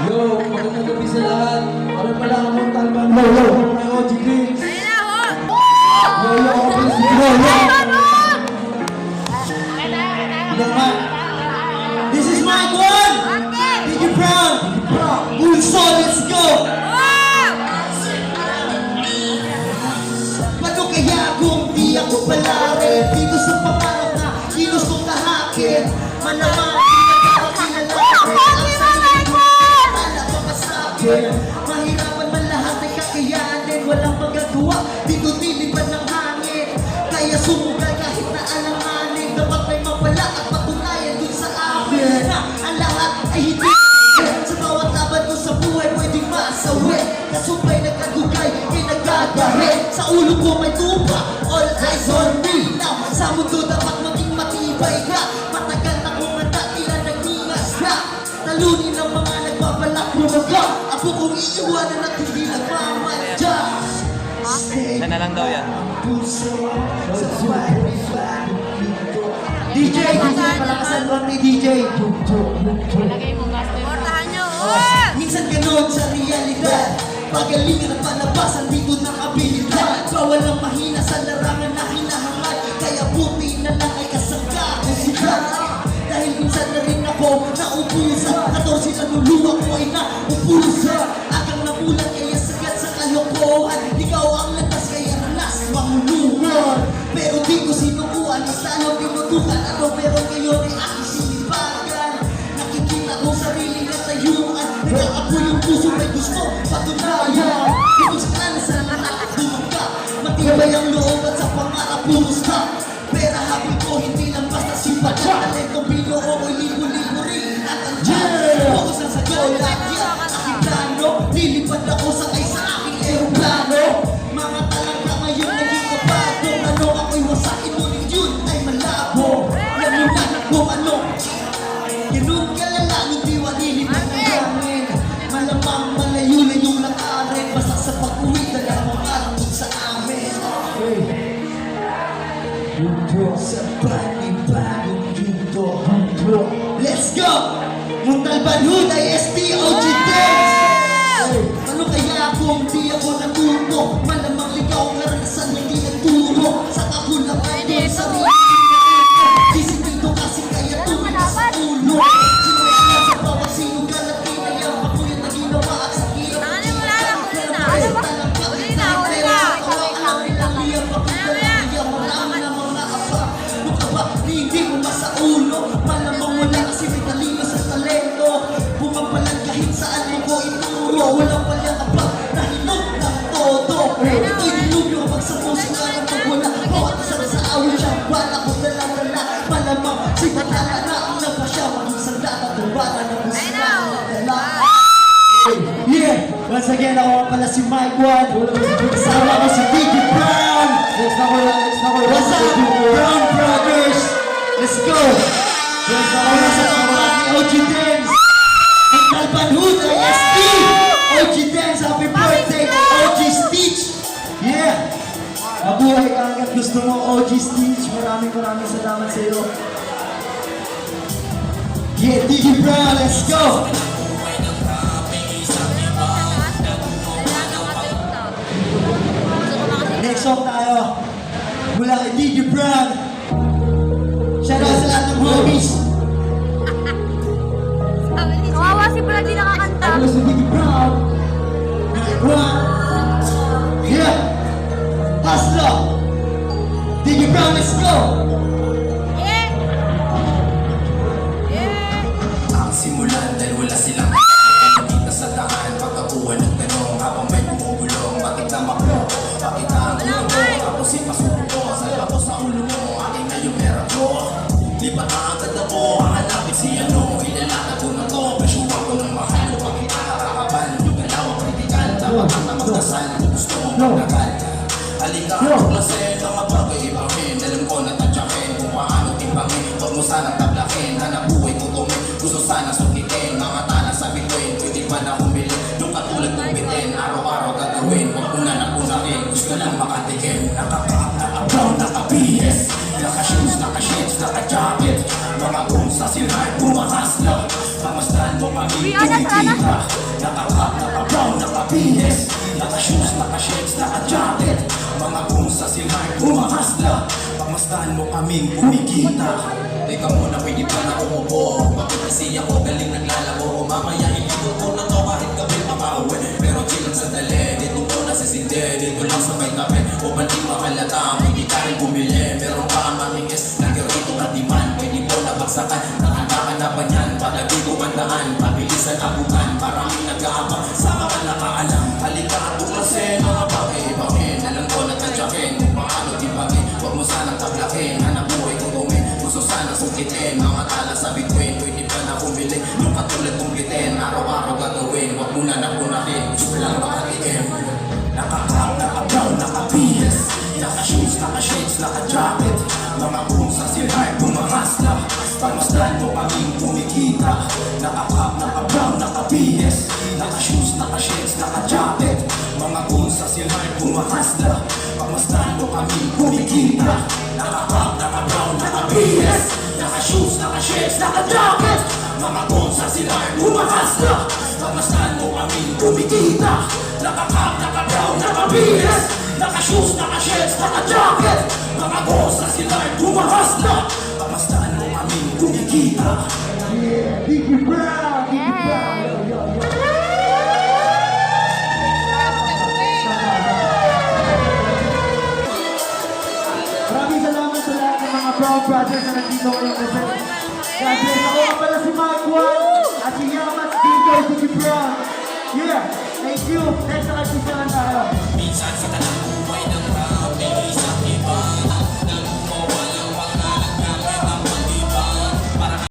Yo, magandang gabi sa lahat. Para pala ako mong talban. Yo, may OG Greens. Yo, This is my one! Diggy Brown! Bulso, let's go! Paano kaya kung di ako palari dito sa pangarap na kilos kong kahakin? Malamang mahirapan man lahat ay kakayanin. Walang magagawa, dito nilipad ng hangin. Kaya sumugal kahit na alanganin. Dapat may mapala at patunayan dun sa amin na ang lahat ay hindi sa bawat laban ko sa buhay pwedeng masawi. Kasubay nagkagugay, inagagahe. Sa ulo ko may tupa, all eyes on me. Now, sa mundo dapat maging matibay ka. Matagal na kung handa, tila nagningas na. Talunin ang mga nagbabalak lumaga. Ako kong iiwanan at hindi nagmamadya. Siya na lang daw yan. DJ, palakasan mo ni DJ. Portahan nyo! Minsan ganon sa realidad. Pagalingan at palabasan, dito ng abilidad. Bawal ang mahina sa larangan na hinahangad. Kaya buti na lang ay kasangga ng sigat. Dahil minsan na rin ako naubusan. 14 na luluwa ko ay naubusan. Akang nabulan kaya sagat sa kalokohan. Ikaw ang landas kaya ranas mahulungan. Pero di ko sinukuan, mas lalo tinutukan. Ano pero ngayon ay aking sinibagan. Nakikita ko sarili na tayuan. Nag-aapoy yung puso may gusto patunayan. Ito sa kanasan na nakakadumangka. Matibay ang loob at sa pangarap bumusta. Pera habol ko hindi lang basta simpat. Talentong binuo ko'y libo-libo rin at andyan. Focus lang sa goal at yan aking plano. Lilipad ako sakay sa aking aeroplano. Mga talangka ngayon naging kabago. Ano ako'y wasakin ngunit yun ay malabo. Namunan kung ano. Ganun kalala nung diwa lilipad ng hangin. Malamang malayo na yung lakarin. Basta sa pag-uwi dalawang araw dun sa amin. Sa panibagong yuto. Let's go! Muntalban Hood, IST, OG Dance! Ano kaya kung di ako natuto? Malamang ligaw ang naranasan hindi nagturo. Sa ako lang ay doon sa isip dito kasi kaya tumigas sa ulo. Sinunod sa bawat sinugal at kinayang pakuyat na ginawa at sa kirap. Tanganin mo lang ako rin na. Huli na, huli na. Hindi mo masaulo. Malamang wala kasi may talino sa talento. Bumapalan kahit saan mo ko ituro. Walang palyang abang na hinog ng todo. Ito'y dilubyo pag sa puso nga ng pagwala. Bawat isang sa awin siyang bala ko dala-dala. Malamang si Batala na ang nagpasya. Maging sandata tumbala na gusto na dala. Yeah! Once again, ako pala si Mike One. Kasama ko si Diggy Brown. Next na ko yan. What's up, Brown Brothers? Let's go! What's up, OG Dance? Ang Talban Hood, IST! OG Dance, happy birthday to OG Stitch! Yeah! Mabuhay ka hanggat gusto mo, OG Stitch. Maraming salamat sa iyo. Yeah, Diggy Brown, let's go! Next song tayo. Mula kay Diggy Brown. Shout out sa lahat ng homies. Kawawa si Brad, di nakakanta. Ako si Diggy Brown. Yeah. Hustler. Diggy Brown, let's go. Yeah! Yeah! Ang simulan dahil wala silang nakita sa daan. Pagkakuha ng tanong habang may bumubulong. Bakit naman mo? Bakit ang ulo mo? Tapos ipasuko ko. Salba ko sa ulo mo. Akin na yung pera ko. Lipat na agad ako. Hanapin si ano. Ilalakad ko na to. Presyuhan ko ng mahal. Bakit nakakaban? Yung galaw ang kritikal. Dapat ang namagdasal. Kung gusto mo magdagal. Halika ang tuklasin. Mga bagay ibangin. Alam ko na tadyakin. Kung paano timbangin. Huwag mo sanang tablakin. Hanap buhay tutumin. Gusto sana sukitin. Mga tala sabi kami kumikita. Naka-cup, naka-brown, naka-bihis, naka-shoes, naka-shades, naka-jacket. Mga kungsa sila'y humahasla, pagmasdan mo kaming kumikita. Teka muna, pwede pa na umupo. Bakit kasi ako galing naglalaro? Mamaya ilito ko na to kahit gabi makauwi. Pero chill lang sandali, dito ko nasisindi. Dito lang sa may tabi, o di makalata. Pwede ka rin bumili, meron ka ang mamingis. Nagkarito na demand, pwede mo nabagsakan. Nakanda ka na ba yan? Palagi ko bandaan, pabilisan abutan. Maraming nag-aabang, sa mga nakaalam. Halika at tuklasin, mga bagay-bagay. Alam ko nagkadyakin, kung paano tibagin. Huwag mo sanang tablakin, hanap buhay ko gawin. Gusto sana sukitin, mga tala sa bituin. Pwede pa na bumili, yung katulad kong bitin. Araw-araw gagawin, huwag muna na punahin. Gusto lang makatikim. Naka-cup, naka-brown, naka-bihis, naka-shoes, naka-shades, naka-jacket. Mga kungsa sila'y bumahasla, pagmasdan mo kaming kumikita. Naka-cup, naka-brown, naka-bihis, naka-shoes, naka-shades, naka-jacket. Mga kungsa sila'y bumahasla, pagmasdan mo kaming kumikita. Naka-cup, naka-brown, naka-bihis, naka-shoes, naka-shades, naka-jacket. Mga kungsa sila'y bumahasla, pagmasdan mo kaming kumikita. Naka-cup, naka-brown, naka-bihis, naka-shoes, naka-shades, naka-jacket. Mga kungsa sila'y bumahasla, pagmasdan mo kaming kumikita. Dickie Brown! Dickie Brown! Maraming salamat sa lahat ng mga Brown Brothers na nandito ngayon kasi. God bless. Ako nga pala si Mark Juan at si Yamas Dito, Dickie Brown. Yeah, thank you. Next na kasi tayo. Minsan sa tanang